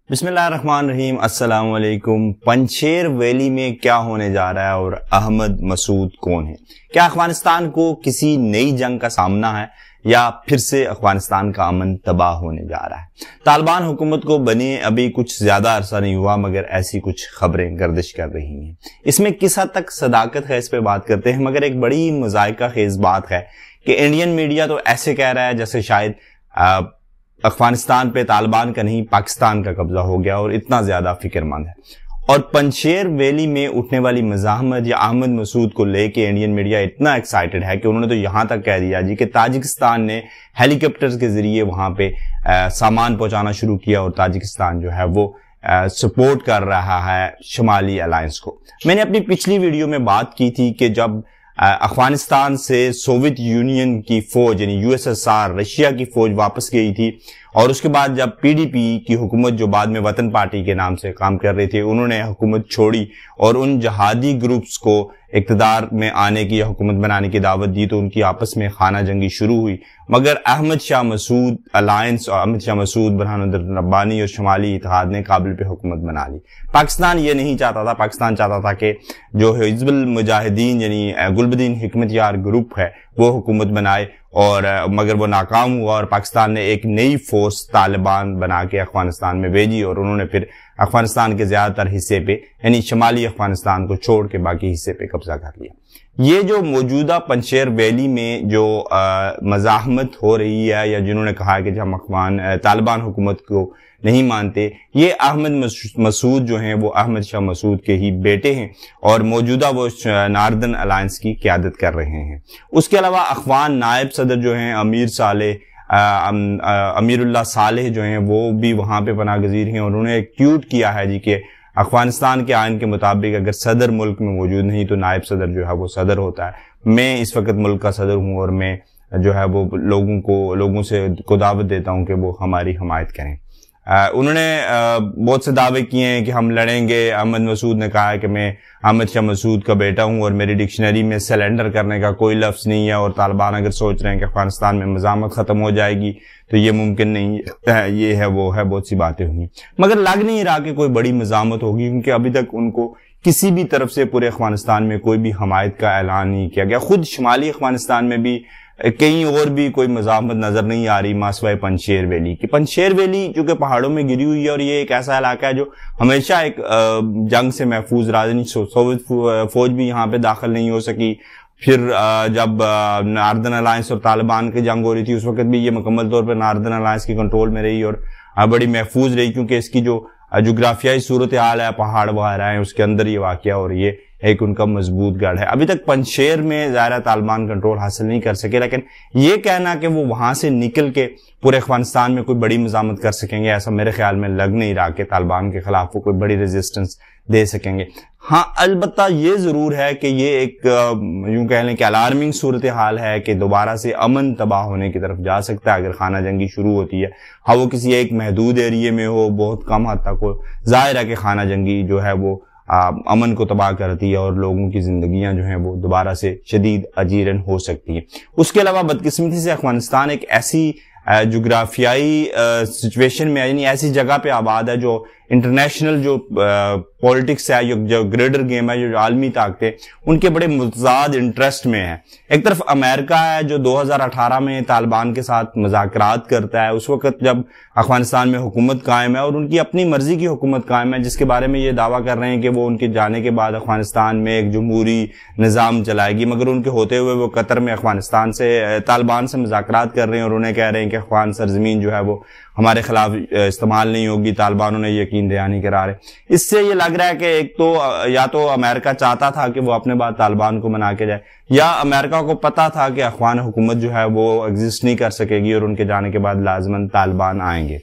بسم اللہ الرحمن الرحیم. السلام علیکم. پنجشیر ویلی میں کیا ہونے جا رہا ہے اور احمد مسعود کون ہے؟ کیا افغانستان کو کسی نئی جنگ کا سامنا ہے یا پھر سے افغانستان کا امن تباہ ہونے جا رہا ہے؟ طالبان حکومت کو بنے ابھی کچھ زیادہ عرصہ نہیں ہوا مگر ایسی کچھ خبریں گردش کر رہی ہیں. اس میں کس حد تک صداقت ہے اس پہ بات کرتے ہیں، مگر ایک بڑی مذائقہ خیز بات ہے کہ انڈین میڈیا تو ایسے کہہ رہا ہے جیسے شاید افغانستان پہ طالبان کا نہیں پاکستان کا قبضہ ہو گیا اور اتنا زیادہ فکر مند ہے. اور پنجشیر ویلی میں اٹھنے والی مزاحمت یا احمد مسعود کو لے کے انڈین میڈیا اتنا ایکسائٹڈ ہے کہ انہوں نے تو یہاں تک کہہ دیا جی کہ تاجکستان نے ہیلی کاپٹرز کے ذریعے وہاں پہ سامان پہنچانا شروع کیا اور تاجکستان جو ہے وہ سپورٹ کر رہا ہے شمالی الائنس کو. میں نے اپنی پچھلی ویڈیو میں بات کی تھی کہ جب افغانستان سے سوویت یونین کی فوج یعنی USSR رشیا کی فوج واپس گئی تھی اور اس کے بعد جب PDP کی حکومت جو بعد میں وطن پارٹی کے نام سے کام کر رہی تھی انہوں نے حکومت چھوڑی اور ان جہادی گروپس کو اقتدار میں آنے کی یا حکومت بنانے کی دعوت دی تو ان کی آپس میں خانہ جنگی شروع ہوئی. مگر احمد شاہ مسعود الائنس اور احمد شاہ مسعود برہان الدین ربانی اور شمالی اتحاد نے کابل پہ حکومت بنا لی. پاکستان یہ نہیں چاہتا تھا. پاکستان چاہتا تھا کہ جو حزب المجاہدین یعنی گلبدین حکمت یار گروپ ہے وہ حکومت بنائے اور مگر وہ ناکام ہوا اور پاکستان نے ایک نئی فورس طالبان بنا کے افغانستان میں بھیجی اور انہوں نے پھر افغانستان کے زیادہ تر حصے پہ یعنی شمالی افغانستان کو چھوڑ کے باقی حصے پہ قبضہ کر لیا. یہ جو موجودہ پنجشیر ویلی میں جو مزاحمت ہو رہی ہے یا جنہوں نے کہا کہ ہم طالبان حکومت کو نہیں مانتے، یہ احمد مسعود جو ہیں وہ احمد شاہ مسعود کے ہی بیٹے ہیں اور موجودہ وہ ناردرن الائنس کی قیادت کر رہے ہیں. اس کے علاوہ افغان نائب صدر جو ہیں امیر اللہ صالح جو ہیں وہ بھی وہاں پہ پناہ گزیر ہیں اور انہوں نے ٹویٹ کیا ہے جی کہ افغانستان کے آئین کے مطابق اگر صدر ملک میں موجود نہیں تو نائب صدر جو ہے وہ صدر ہوتا ہے. میں اس وقت ملک کا صدر ہوں اور میں جو ہے وہ لوگوں سے دعوت دیتا ہوں کہ وہ ہماری حمایت کریں. انہوں نے بہت سے دعوے کیے ہیں کہ ہم لڑیں گے. احمد مسعود نے کہا ہے کہ میں احمد شاہ مسعود کا بیٹا ہوں اور میری ڈکشنری میں سیلنڈر کرنے کا کوئی لفظ نہیں ہے اور طالبان اگر سوچ رہے ہیں کہ افغانستان میں مزاحمت ختم ہو جائے گی تو یہ ممکن نہیں ہے. یہ ہے وہ ہے بہت سی باتیں ہوئی مگر لگ نہیں رہا کہ کوئی بڑی مزاحمت ہوگی کیونکہ ابھی تک ان کو کسی بھی طرف سے پورے افغانستان میں کوئی بھی حمایت کا اعلان نہیں کیا گیا. خود شمالی افغانستان میں بھی کہیں اور بھی کوئی مزاحمت نظر نہیں آ رہی ماسوائے پنجشیر ویلی کی. پنجشیر ویلی چونکہ پہاڑوں میں گری ہوئی ہے اور یہ ایک ایسا علاقہ ہے جو ہمیشہ ایک جنگ سے محفوظ رہا. سوویت فوج بھی یہاں پہ داخل نہیں ہو سکی. پھر جب ناردرن الائنس اور طالبان کی جنگ ہو رہی تھی اس وقت بھی یہ مکمل طور پر ناردرن الائنس کی کنٹرول میں رہی اور بڑی محفوظ رہی کیونکہ اس کی جو جغرافیائی صورتحال ہے پہاڑ وغیرہ ہیں اس کے اندر یہ واقعہ اور یہ ایک ان کا مضبوط گڑھ ہے. ابھی تک پنجشیر میں ظاہر طالبان کنٹرول حاصل نہیں کر سکے لیکن یہ کہنا کہ وہ وہاں سے نکل کے پورے افغانستان میں کوئی بڑی مزاحمت کر سکیں گے ایسا میرے خیال میں لگ نہیں رہا کہ طالبان کے خلاف وہ کوئی بڑی ریزسٹنس دے سکیں گے. ہاں البتہ یہ ضرور ہے کہ یہ ایک یوں کہہ لیں کہ الارمنگ صورتحال ہے کہ دوبارہ سے امن تباہ ہونے کی طرف جا سکتا ہے اگر خانہ جنگی شروع ہوتی ہے. ہاں وہ کسی ایک محدود ایریے میں ہو بہت کم حد تک ہو. ظاہر ہے کہ خانہ جنگی جو ہے وہ امن کو تباہ کرتی ہے اور لوگوں کی زندگیاں جو ہیں وہ دوبارہ سے شدید اجیرن ہو سکتی ہیں. اس کے علاوہ بدقسمتی سے افغانستان ایک ایسی جغرافیائی سچویشن میں یعنی ایسی جگہ پہ آباد ہے جو انٹرنیشنل جو پولیٹکس ہے جو گریڈر گیم ہے جو عالمی طاقتیں ان کے بڑے متضاد انٹرسٹ میں ہیں. ایک طرف امریکہ ہے جو 2018 میں طالبان کے ساتھ مذاکرات کرتا ہے اس وقت جب افغانستان میں حکومت قائم ہے اور ان کی اپنی مرضی کی حکومت قائم ہے جس کے بارے میں یہ دعویٰ کر رہے ہیں کہ وہ ان کے جانے کے بعد افغانستان میں ایک جمہوری نظام چلائے گی مگر ان کے ہوتے ہوئے وہ قطر میں افغانستان سے طالبان سے مذاکرات کر رہے ہیں اور انہیں کہہ رہے ہیں کہ افغان سرزمین جو ہے وہ ہمارے خلاف استعمال نہیں ہوگی. طالبانوں نے یقین دہانی کرا رہے. اس سے یہ لگ رہا ہے کہ ایک تو یا تو امریکہ چاہتا تھا کہ وہ اپنے بعد طالبان کو منا کے جائے یا امریکہ کو پتا تھا کہ افغان حکومت جو ہے وہ ایگزسٹ نہیں کر سکے گی اور ان کے جانے کے بعد لازماً طالبان آئیں گے.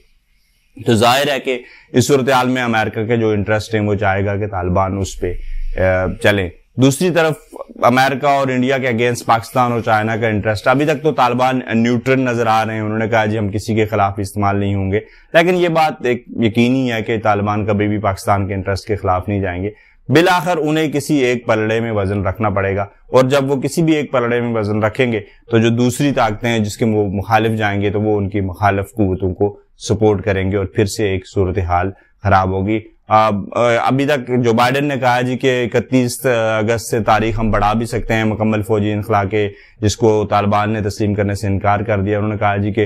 تو ظاہر ہے کہ اس صورتحال میں امریکہ کے جو انٹرسٹ ہیں وہ چاہے گا کہ طالبان اس پہ چلیں. دوسری طرف امریکہ اور انڈیا کے اگینسٹ پاکستان اور چائنا کا انٹرسٹ. ابھی تک تو طالبان نیوٹرل نظر آ رہے ہیں. انہوں نے کہا جی ہم کسی کے خلاف استعمال نہیں ہوں گے لیکن یہ بات ایک یقینی ہے کہ طالبان کبھی بھی پاکستان کے انٹرسٹ کے خلاف نہیں جائیں گے. بالآخر انہیں کسی ایک پلڑے میں وزن رکھنا پڑے گا اور جب وہ کسی بھی ایک پلڑے میں وزن رکھیں گے تو جو دوسری طاقتیں ہیں جس کے وہ مخالف جائیں گے تو وہ ان کی مخالف قوتوں کو سپورٹ کریں گے اور پھر سے ایک صورتحال خراب ہوگی. ابھی تک جو بائیڈن نے کہا جی کہ 31 اگست سے تاریخ ہم بڑھا بھی سکتے ہیں مکمل فوجی انخلا کے, جس کو طالبان نے تسلیم کرنے سے انکار کر دیا. انہوں نے کہا جی کہ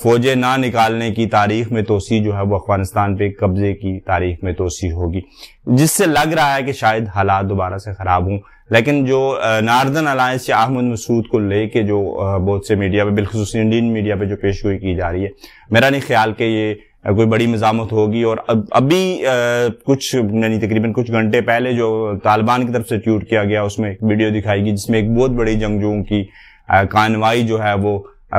فوجیں نہ نکالنے کی تاریخ میں توسیع جو ہے وہ افغانستان پہ قبضے کی تاریخ میں توسیع ہوگی, جس سے لگ رہا ہے کہ شاید حالات دوبارہ سے خراب ہوں. لیکن جو ناردرن الائنس یا احمد مسعود کو لے کے جو بہت سے میڈیا پہ, بالخصوص انڈین میڈیا پہ جو پیشگوئی کی جا رہی ہے, میرا نہیں خیال کہ یہ کوئی بڑی مزاحمت ہوگی. اور ابھی کچھ یعنی تقریباً کچھ گھنٹے پہلے جو طالبان کی طرف سے ٹویٹ کیا گیا, اس میں ایک ویڈیو دکھائی گئی جس میں ایک بہت بڑی جنگجوؤں کی کانوائی جو ہے وہ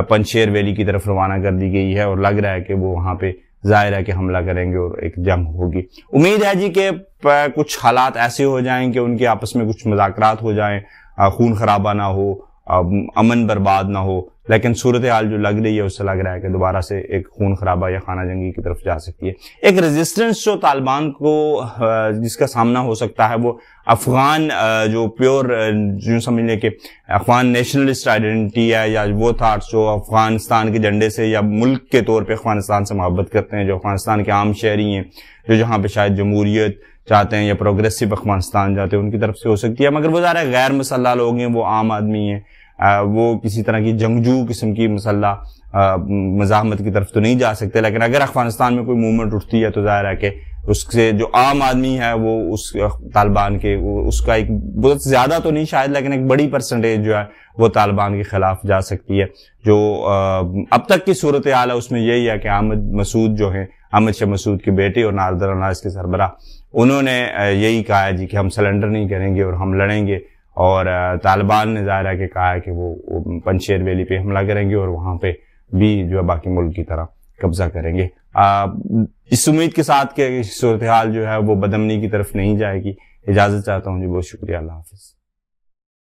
پنجشیر ویلی کی طرف روانہ کر دی گئی ہے, اور لگ رہا ہے کہ وہ وہاں پہ ظاہر ہے کہ حملہ کریں گے اور ایک جنگ ہوگی. امید ہے جی کہ کچھ حالات ایسے ہو جائیں کہ ان کے آپس میں کچھ مذاکرات ہو جائیں, خون خرابہ نہ ہو, امن برباد نہ ہو. لیکن صورتحال جو لگ رہی ہے اس سے لگ رہا ہے کہ دوبارہ سے ایک خون خرابہ یا خانہ جنگی کی طرف جا سکتی ہے. ایک ریزسٹنس جو طالبان کو جس کا سامنا ہو سکتا ہے وہ افغان جو پیور جو سمجھ لیں کہ افغان نیشنلسٹ آئیڈینٹی ہے, یا وہ تھاٹس جو افغانستان کے جھنڈے سے یا ملک کے طور پہ افغانستان سے محبت کرتے ہیں, جو افغانستان کے عام شہری ہیں, جو جہاں پہ شاید جمہوریت چاہتے ہیں یا پروگریسو افغانستان چاہتے ہیں, ان کی طرف سے ہو سکتی ہے. مگر وہ ظاہر ہے غیر مسلح لوگ ہیں, وہ عام آدمی ہیں, وہ کسی طرح کی جنگجو قسم کی مسلح مزاحمت کی طرف تو نہیں جا سکتے. لیکن اگر افغانستان میں کوئی موومنٹ اٹھتی ہے تو ظاہر ہے کہ اس سے جو عام آدمی ہے وہ اس طالبان کے اس کا ایک بہت زیادہ تو نہیں شاید, لیکن ایک بڑی پرسنٹیج جو ہے وہ طالبان کے خلاف جا سکتی ہے. جو اب تک کی صورتحال ہے اس میں یہی ہے کہ احمد مسعود جو ہیں, احمد شاہ مسعود کے بیٹے اور ناردرن الائنس کے سربرہ, انہوں نے یہی کہا ہے جی کہ ہم سرنڈر نہیں کریں گے اور ہم لڑیں گے. اور طالبان نے ظاہر ہے کہ کہا ہے کہ وہ پنجشیر ویلی پہ حملہ کریں گے اور وہاں پہ بھی جو ہے باقی ملک کی طرح قبضہ کریں گے. اس امید کے ساتھ کہ صورتحال جو ہے وہ بدامنی کی طرف نہیں جائے گی. اجازت چاہتا ہوں جی, بہت شکریہ, اللہ حافظ.